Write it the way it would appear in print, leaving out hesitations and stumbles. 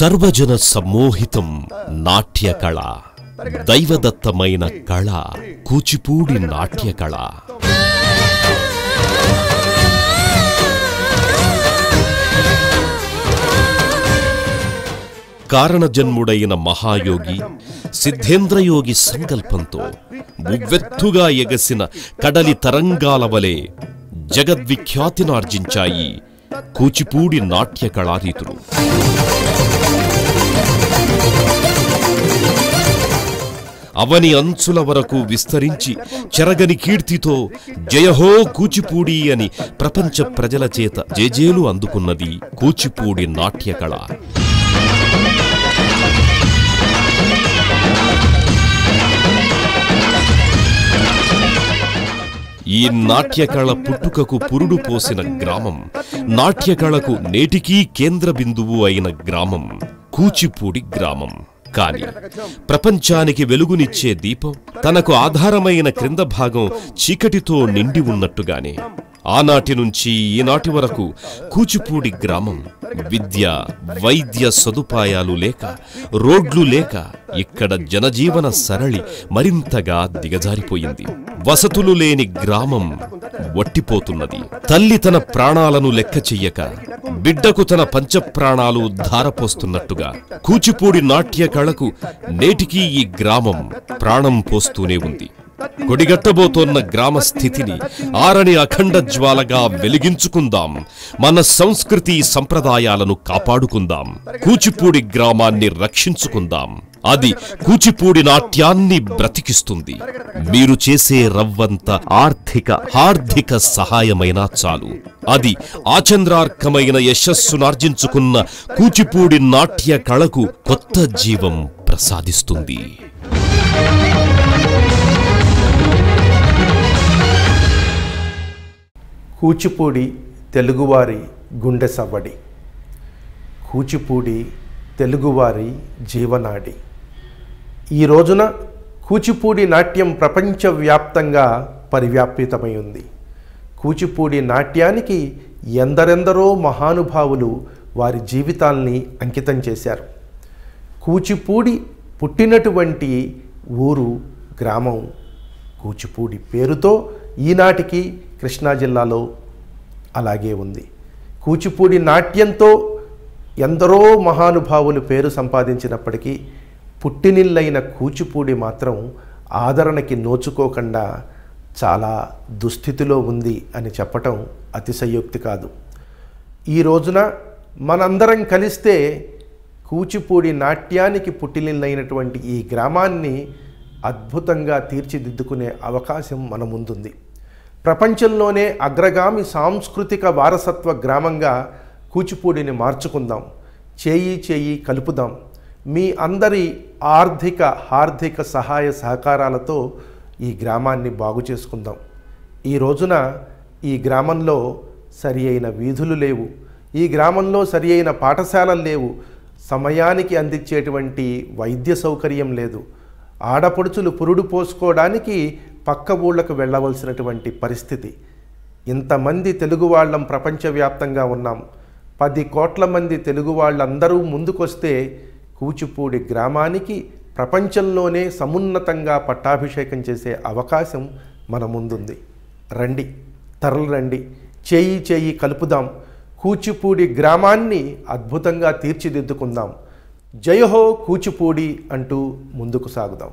సర్వజన సమ్మోహితం నాట్య కళ, దైవదత్తమైన కళ కూచిపూడి నాట్య కళ. కారణజన్ముడైన మహాయోగి సిద్ధేంద్రయోగి సంకల్పంతో ఉవ్వెత్తుగా ఎగసిన కడలి తరంగాల వలె జగద్విఖ్యాతినార్జించాయి కూచిపూడి నాట్య కళారీతులు. అవని అంచుల వరకు విస్తరించి చెరగని కీర్తితో జయహో కూచిపూడి అని ప్రపంచ ప్రజల చేత జేజేలు అందుకున్నది కూచిపూడి నాట్య కళ. ఈ నాట్యకళ పుట్టుకకు పురుడు పోసిన గ్రామం, నాట్యకళకు నేటికీ కేంద్ర బిందువు అయిన గ్రామం కూచిపూడి గ్రామం. కాని ప్రపంచానికి వెలుగునిచ్చే దీపం తనకు ఆధారమైన క్రింద భాగం చీకటితో నిండి ఉన్నట్టుగానే ఆనాటి నుంచి ఈనాటి వరకు కూచిపూడి గ్రామం విద్య, వైద్య సదుపాయాలు లేక, రోడ్లు లేక ఇక్కడ జనజీవన సరళి మరింతగా దిగజారిపోయింది. వసతులు లేని గ్రామం వట్టిపోతున్నది. తల్లి తన ప్రాణాలను లెక్క చెయ్యక బిడ్డకు తన పంచప్రాణాలు ధారపోస్తున్నట్టుగా కూచిపూడి నాట్య కళకు నేటికీ ఈ గ్రామం ప్రాణం పోస్తూనే ఉంది. కొడిగట్టబోతోన్న గ్రామ స్థితిని ఆరని అఖండ జ్వాలగా వెలిగించుకుందాం. మన సంస్కృతి సంప్రదాయాలను కాపాడుకుందాం. కూచిపూడి గ్రామాన్ని రక్షించుకుందాం. అది కూచిపూడి నాట్యాన్ని బ్రతికిస్తుంది. మీరు చేసే రవ్వంత ఆర్థిక సహాయమైనా చాలు. అది ఆచంద్రార్కమైన యశస్సునార్జించుకున్న కూచిపూడి నాట్య కళకు కొత్త జీవం ప్రసాదిస్తుంది. కూచిపూడి తెలుగువారి గుండె సవ్వడి, కూచిపూడి తెలుగువారి జీవనాడి. ఈ రోజున కూచిపూడి నాట్యం ప్రపంచవ్యాప్తంగా పరివ్యాప్తితమై ఉంది. కూచిపూడి నాట్యానికి ఎందరెందరో మహానుభావులు వారి జీవితాల్ని అంకితం చేశారు. కూచిపూడి పుట్టినటువంటి ఊరు, గ్రామం కూచిపూడి పేరుతో ఈనాటికి కృష్ణా జిల్లాలో అలాగే ఉంది. కూచిపూడి నాట్యంతో ఎందరో మహానుభావులు పేరు సంపాదించినప్పటికీ పుట్టినిల్లైన కూచిపూడి మాత్రం ఆదరణకి నోచుకోకుండా చాలా దుస్థితిలో ఉంది అని చెప్పటం అతిశయోక్తి కాదు. ఈ రోజున మనందరం కలిస్తే కూచిపూడి నాట్యానికి పుట్టినిల్లైనటువంటి ఈ గ్రామాన్ని అద్భుతంగా తీర్చిదిద్దుకునే అవకాశం మన ముందుంది. ప్రపంచంలోనే అగ్రగామి సాంస్కృతిక వారసత్వ గ్రామంగా కూచిపూడిని మార్చుకుందాం. చేయి కలుపుదాం. మీ అందరి హార్దిక సహాయ సహకారాలతో ఈ గ్రామాన్ని బాగు చేసుకుందాం. ఈ రోజున ఈ గ్రామంలో సరి అయిన వీధులు లేవు. ఈ గ్రామంలో సరి అయిన పాఠశాలలు లేవు. సమయానికి అందించేటువంటి వైద్య సౌకర్యం లేదు. ఆడపడుచులు పురుడు పోసుకోవడానికి పక్క ఊళ్ళకు వెళ్ళవలసినటువంటి పరిస్థితి. ఇంతమంది తెలుగు వాళ్ళం ప్రపంచవ్యాప్తంగా ఉన్నాం. 10 కోట్ల మంది తెలుగు వాళ్ళందరూ ముందుకొస్తే కూచిపూడి గ్రామానికి ప్రపంచంలోనే సమున్నతంగా పట్టాభిషేకం చేసే అవకాశం మన ముందుంది. రండి, తరలి రండి, చేయి కలుపుదాం. కూచిపూడి గ్రామాన్ని అద్భుతంగా తీర్చిదిద్దుకుందాం. జయహో కూచిపూడి అంటూ ముందుకు సాగుదాం.